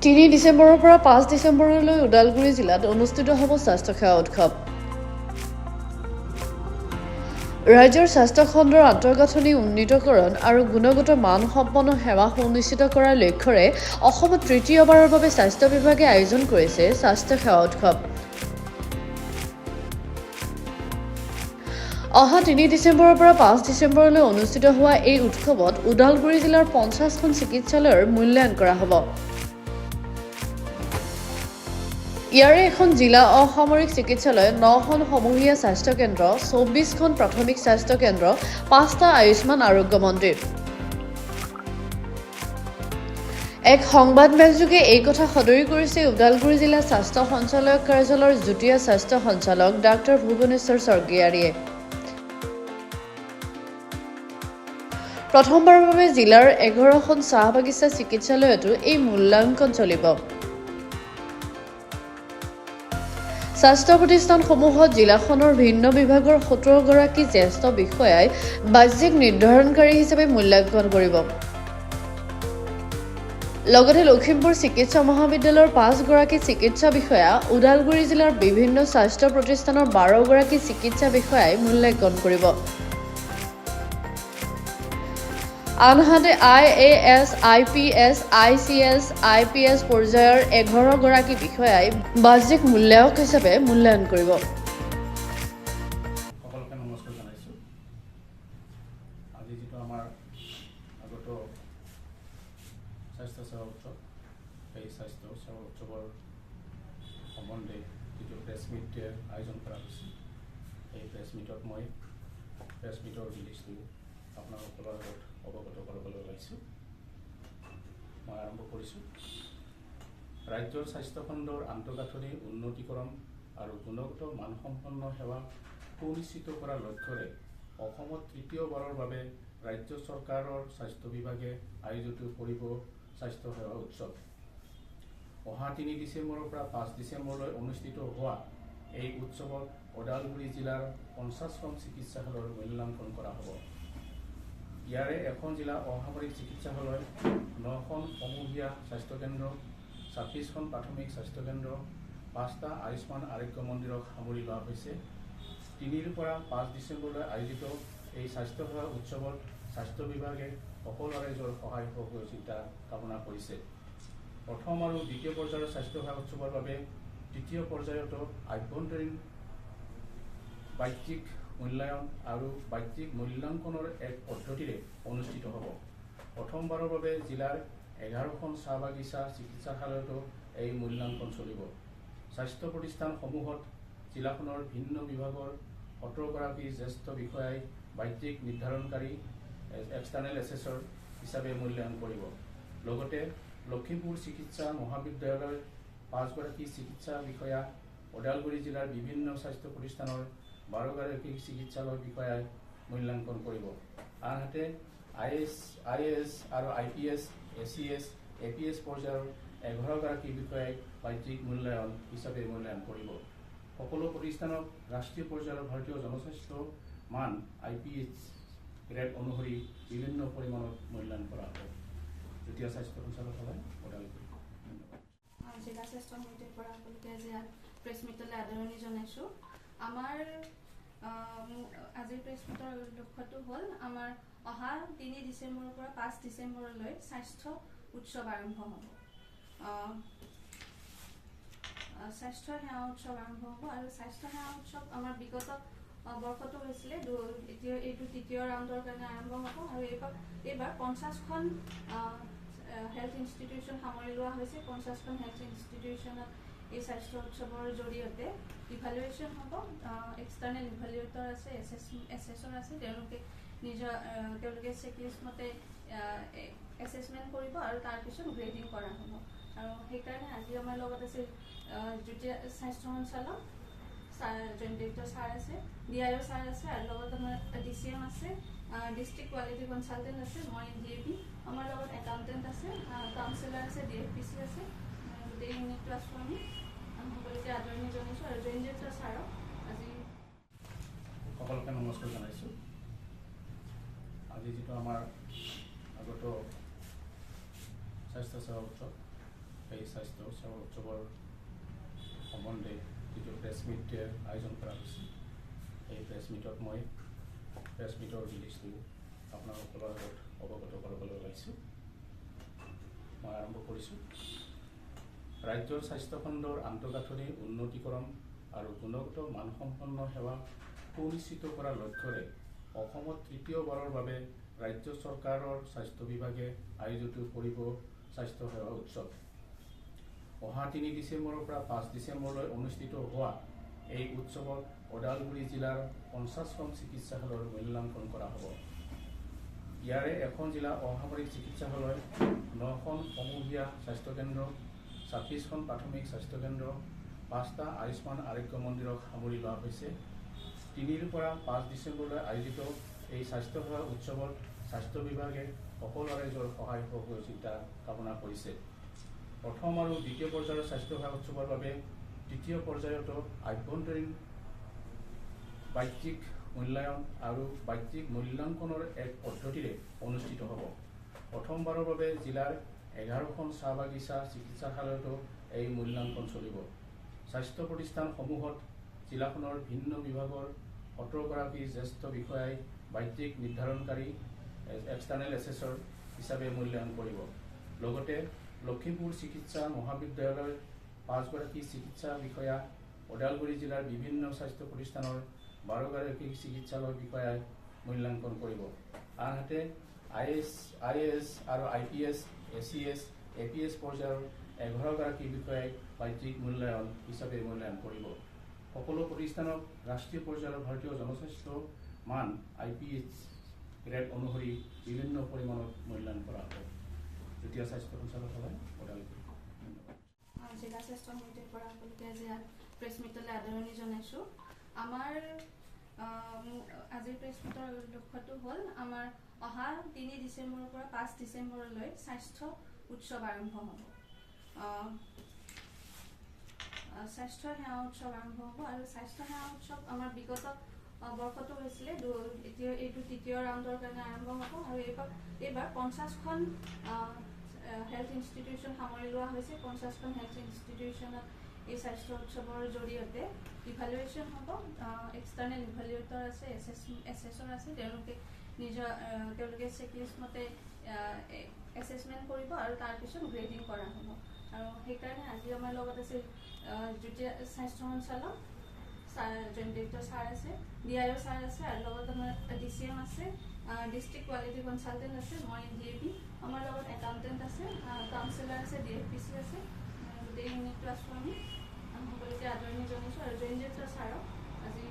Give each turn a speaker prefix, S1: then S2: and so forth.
S1: 3 ডিচেম্বৰৰ পৰা 5 ডিচেম্বৰলৈ ওদালগুৰি জিলাত অনুষ্ঠিত হ'ব স্বাস্থ্যসেৱা উৎসৱ। ৰাজ্যৰ স্বাস্থ্য খণ্ডৰ আন্তঃগাঁথনি উন্নীতকৰণ আৰু গুণগত মানসম্পন্ন সেৱা সুনিশ্চিত কৰাৰ লক্ষ্যৰে অসমত তৃতীয়বাৰৰ বাবে স্বাস্থ্য বিভাগে আয়োজন কৰিছে স্বাস্থ্যসেৱা উৎসৱ। অহা 3 ডিচেম্বৰৰ পৰা 5 ডিচেম্বৰলৈ অনুষ্ঠিত হোৱা এই উৎসৱত ওদালগুৰি জিলাৰ 50খন চিকিৎসালয়ৰ মূল্যায়ন কৰা হ'ব। ইয়াৰে এখন জিলা অসামৰিক চিকিৎসালয়, 9খন সমূহীয়া স্বাস্থ্য কেন্দ্ৰ, 24খন প্ৰাথমিক স্বাস্থ্য কেন্দ্ৰ, 5টা আয়ুষ্মান আৰোগ্য মন্দিৰ। এক সংবাদমেলযোগে এই কথা সদৰি কৰিছে ওদালগুৰি জিলা স্বাস্থ্য সঞ্চালক কাৰ্যালয়ৰ যুটীয়া স্বাস্থ্য সঞ্চালক ডাঃ ভুৱনেশ্বৰ স্বৰ্গীয়াৰীয়ে। প্ৰথমবাৰৰ বাবে জিলাৰ 11খন চাহ বাগিচা চিকিৎসালয়তো এই মূল্যাংকন চলিব। স্বাস্থ্য প্ৰতিষ্ঠানসমূহত জিলাখনৰ ভিন্ন বিভাগৰ 17গৰাকী জ্যেষ্ঠ বিষয়াই বাহ্যিক নিৰ্ধাৰণকাৰী হিচাপে মূল্যাংকন কৰিব। লগতে লখিমপুৰ চিকিৎসা মহাবিদ্যালয়ৰ 5গৰাকী চিকিৎসা বিষয়া, ওদালগুৰি জিলাৰ বিভিন্ন স্বাস্থ্য প্ৰতিষ্ঠানৰ 12গৰাকী চিকিৎসা বিষয়াই মূল্যাংকন কৰিব। আনহাতে IAS, IPS, ICS, IPS পৰ্যায়ৰ 11গৰাকী বিষয়াই বাহ্যিক মূল্যায়ক হিচাপে মূল্যায়ন কৰিব।
S2: সকলোকে নমস্কাৰ জনাইছোঁ। আজি যিটো আমাৰ আগত স্বাস্থ্য সেৱা উৎসৱ, সেই স্বাস্থ্য সেৱা উৎসৱৰ সম্বন্ধে যিটো প্ৰেছ মিট আয়োজন কৰা হৈছে, এই প্ৰেছ মিটত মই প্ৰেছ মিটৰ ৰিলিজটো আপোনালোকৰ আগত অৱগত কৰিবলৈ ওলাইছোঁ। মই আৰম্ভ কৰিছোঁ। ৰাজ্যৰ স্বাস্থ্য খণ্ডৰ আন্তঃগাঁথনি উন্নতিকৰণ আৰু গুণগত মানসম্পন্ন সেৱা সুনিশ্চিত কৰাৰ লক্ষ্যৰে অসমত তৃতীয়বাৰৰ বাবে ৰাজ্য চৰকাৰৰ স্বাস্থ্য বিভাগে আয়োজিত কৰিব স্বাস্থ্য সেৱা উৎসৱ। অহা 3 ডিচেম্বৰৰ পৰা 5 ডিচেম্বৰলৈ অনুষ্ঠিত হোৱা এই উৎসৱত ওদালগুৰি জিলাৰ 50খন চিকিৎসালয়ৰ মূল্যাংকন কৰা হ'ব। ইয়াৰে এখন জিলা অসামৰিক চিকিৎসালয়, 9খন সমূহীয়া স্বাস্থ্যকেন্দ্ৰ, 26খন প্ৰাথমিক স্বাস্থ্যকেন্দ্ৰ, 5টা আয়ুষ্মান আৰোগ্য মন্দিৰক সামৰি লোৱা হৈছে। 3 পৰা 5 ডিচেম্বৰলৈ আয়োজিত এই স্বাস্থ্য সেৱা উৎসৱত স্বাস্থ্য বিভাগে সকলো ৰাইজৰ সহায় সহযোগিতা কামনা কৰিছে। প্ৰথম আৰু দ্বিতীয় পৰ্যায়ৰ স্বাস্থ্য সেৱা উৎসৱৰ বাবে তৃতীয় পৰ্যায়তো আভ্যন্তৰীণ বাহ্যিক মূল্যায়ন আৰু বাহ্যিক মূল্যাংকনৰ এক পদ্ধতিৰে অনুষ্ঠিত হ'ব। প্ৰথমবাৰৰ বাবে জিলাৰ 11খন চাহ বাগিচা চিকিৎসালয়তো এই মূল্যাংকন চলিব। স্বাস্থ্য প্ৰতিষ্ঠানসমূহত জিলাখনৰ ভিন্ন বিভাগৰ 17গৰাকী জ্যেষ্ঠ বিষয়াই বাহ্যিক নিৰ্ধাৰণকাৰী এক্সটাৰ্নেল এছেছৰ হিচাপে মূল্যায়ন কৰিব। লগতে লখিমপুৰ চিকিৎসা মহাবিদ্যালয়ৰ 5গৰাকী চিকিৎসা বিষয়া, ওদালগুৰি জিলাৰ বিভিন্ন স্বাস্থ্য প্ৰতিষ্ঠানৰ 12গৰাকী চিকিৎসালয় বিষয়াই মূল্যাংকন কৰিব। আনহাতে IAS আৰু IPS, ACS, APS পৰ্যায়ৰ 11গৰাকী বিষয়াই বাহ্যিক মূল্যায়ন হিচাপে মূল্যায়ন কৰিব। সকলো প্ৰতিষ্ঠানক ৰাষ্ট্ৰীয় পৰ্যায়ৰ ভাৰতীয় জনস্বাস্থ্য মান IPH গ্ৰেড অনুসৰি বিভিন্ন পৰিমাণত মূল্যায়ন কৰা হ'ব। যুটীয়া স্বাস্থ্য সঞ্চালকালয়, ওদালগুৰি।
S3: জিলা স্বাস্থ্য সমিতিৰ পৰা সকলোকে আজি প্ৰেছ মিটলৈ আদৰণি জনাইছোঁ। আমাৰ আজিৰ প্ৰেছ মিটৰ লক্ষ্যটো হ'ল আমাৰ অহা 3 ডিচেম্বৰৰ পৰা 5 ডিচেম্বৰলৈ স্বাস্থ্য উৎসৱ আৰম্ভ হ'ব। স্বাস্থ্য সেৱা উৎসৱ আৰম্ভ হ'ব আৰু স্বাস্থ্য সেৱা উৎসৱ আমাৰ বিগত বৰ্ষতো হৈছিলে, এইটো তৃতীয় ৰাউণ্ডৰ কাৰণে আৰম্ভ হ'ব আৰু এইবাৰ 50খন হেল্থ ইনষ্টিটিউশ্যন সামৰি লোৱা হৈছে। 50খন হেল্থ ইনষ্টিটিউশ্যনত এই স্বাস্থ্য উৎসৱৰ জৰিয়তে ইভালুৱেশ্যন হ'ব। এক্সটাৰ্নেল ইভালুৱেটৰ আছে, এছেছৰ আছে, তেওঁলোকে চেকলিষ্ট মতে এছেছমেণ্ট কৰিব আৰু তাৰপিছত গ্ৰেডিং কৰা হ'ব। আৰু সেইকাৰণে আজি আমাৰ লগত আছে যুটীয়া স্বাস্থ্য সঞ্চালক জইণ্ট ডিৰেক্টৰ ছাৰ আছে, DIO ছাৰ আছে, আৰু লগত আমাৰ DCM আছে, ডিষ্ট্ৰিক্ট কোৱালিটি কনচালটেণ্ট আছে, মই DAP, আমাৰ লগত একাউণ্টেণ্ট আছে, কাউন্সিলাৰ আছে, DFPC আছে, গোটেই ইউনিটটো আছোঁ আমি। সকলোকে আদৰণি জনাইছোঁ আৰু জইণ্ট ডিৰেক্টৰ ছাৰক আজি
S2: সকলোকে নমস্কাৰ জনাইছোঁ। আজি যিটো আমাৰ আগত স্বাস্থ্য সেৱা উৎসৱ, সেই সেৱা উৎসৱৰ সম্বন্ধে যিটো প্ৰেছ মিট আয়োজন কৰা হৈছে এই প্ৰেছ মিটত মই প্ৰেছ মিটৰ ৰিলিজটো আপোনালোকৰ লগত অৱগত কৰাবলৈ ওলাইছোঁ। মই আৰম্ভ কৰিছোঁ। ৰাজ্যৰ স্বাস্থ্য খণ্ডৰ আন্তঃগাঁথনি উন্নতিকৰণ আৰু গুণগত মানসম্পন্ন সেৱা সুনিশ্চিত কৰাৰ লক্ষ্যৰে অসমত তৃতীয়বাৰৰ বাবে ৰাজ্য চৰকাৰৰ স্বাস্থ্য বিভাগে আয়োজিত কৰিব স্বাস্থ্য সেৱা উৎসৱ। অহা 3 ডিচেম্বৰৰ পৰা 5 ডিচেম্বৰলৈ অনুষ্ঠিত হোৱা এই উৎসৱত ওদালগুৰি জিলাৰ 50খন চিকিৎসালয়ৰ মূল্যাংকন কৰা হ'ব। ইয়াৰে এখন জিলা অসামৰিক চিকিৎসালয়, 9খন সমূহীয়া স্বাস্থ্যকেন্দ্ৰ, 26খন প্ৰাথমিক স্বাস্থ্যকেন্দ্ৰ, 5টা আয়ুষ্মান আৰোগ্য মন্দিৰক সামৰি লোৱা হৈছে। 3 পৰা 5 ডিচেম্বৰলৈ আয়োজিত এই স্বাস্থ্য সেৱা উৎসৱত স্বাস্থ্য বিভাগে সকলো ৰাইজৰ সহায় সহযোগিতা কামনা কৰিছে। প্ৰথম আৰু দ্বিতীয় পৰ্যায়ৰ স্বাস্থ্য সেৱা উৎসৱৰ বাবে তৃতীয় পৰ্যায়তো আভ্যন্তৰীণ বাহ্যিক মূল্যায়ন আৰু বাহ্যিক মূল্যাংকনৰ এক পদ্ধতিৰে অনুষ্ঠিত হ'ব। প্ৰথমবাৰৰ বাবে জিলাৰ 11খন চাহ বাগিচা চিকিৎসালয়তো এই মূল্যাংকন চলিব। স্বাস্থ্য প্ৰতিষ্ঠানসমূহত জিলাখনৰ ভিন্ন বিভাগৰ 17গৰাকী জ্যেষ্ঠ বিষয়াই বাহ্যিক নিৰ্ধাৰণকাৰী এক্সটাৰ্নেল এছেছৰ হিচাপে মূল্যায়ন কৰিব। লগতে লখিমপুৰ চিকিৎসা মহাবিদ্যালয়ৰ 5গৰাকী চিকিৎসা বিষয়া, ওদালগুৰি জিলাৰ বিভিন্ন স্বাস্থ্য প্ৰতিষ্ঠানৰ 12গৰাকী চিকিৎসালয় বিষয়াই মূল্যাংকন কৰিব। আনহাতে IAS আৰু IPS, ACS, APS পৰ্যায়ৰ 11গৰাকী বিষয়াই বাহ্যিক মূল্যায়ন হিচাপে মূল্যায়ন কৰিব। সকলো প্ৰতিষ্ঠানক ৰাষ্ট্ৰীয় পৰ্যায়ৰ ভাৰতীয় জনস্বাস্থ্য মান IPH গ্ৰেড অনুসৰি বিভিন্ন পৰিমাণত মূল্যায়ন কৰা হ'ব। যুটীয়া স্বাস্থ্য সঞ্চালক হয় ওদালগুৰি।
S3: জিলা স্বাস্থ্য সমিতিৰ পৰা সকলোকে আজি প্ৰেছ মিটলৈ আদৰণি জনাইছোঁ। আমাৰ আজিৰ প্ৰেছ মিটৰ লক্ষ্যটো হ'ল আমাৰ অহা 3 ডিচেম্বৰৰ পৰা 5 ডিচেম্বৰলৈ স্বাস্থ্য উৎসৱ আৰম্ভ হ'ব। স্বাস্থ্য সেৱা উৎসৱ আৰম্ভ হ'ব আৰু স্বাস্থ্য সেৱা উৎসৱ আমাৰ বিগত বৰ্ষটো হৈছিলে, এইটো তৃতীয় ৰাউণ্ডৰ কাৰণে আৰম্ভ হ'ব আৰু এইবাৰ 50খন হেল্থ ইনষ্টিটিউশ্যন সামৰি লোৱা হৈছে। 50খন হেল্থ ইনষ্টিটিউশ্যনত এই স্বাস্থ্য উৎসৱৰ জৰিয়তে ইভালুৱেশ্যন হ'ব। এক্সটাৰ্নেল ইভালুৱেটৰ আছে, এছেছৰ আছে, তেওঁলোকে চেকলিষ্ট মতে এছেছমেণ্ট কৰিব আৰু তাৰপিছত গ্ৰেডিং কৰা হ'ব। আৰু সেইকাৰণে আজি আমাৰ লগত আছে যুটীয়া স্বাস্থ্য সঞ্চালক জয়ন্ত ছাৰ আছে, DIO ছাৰ আছে, আৰু লগত আমাৰ DCM আছে, ডিষ্ট্ৰিক্ট কোৱালিটি কনচালটেণ্ট আছে, মই DAP, আমাৰ লগত একাউণ্টেণ্ট আছে, কাউন্সিলাৰ আছে, DFPC আছে। গোটেই ইউনিটটো আছোঁ আমি সকলোকে আদৰণি জনাইছোঁ আৰু জয়ন্ত ছাৰক আজি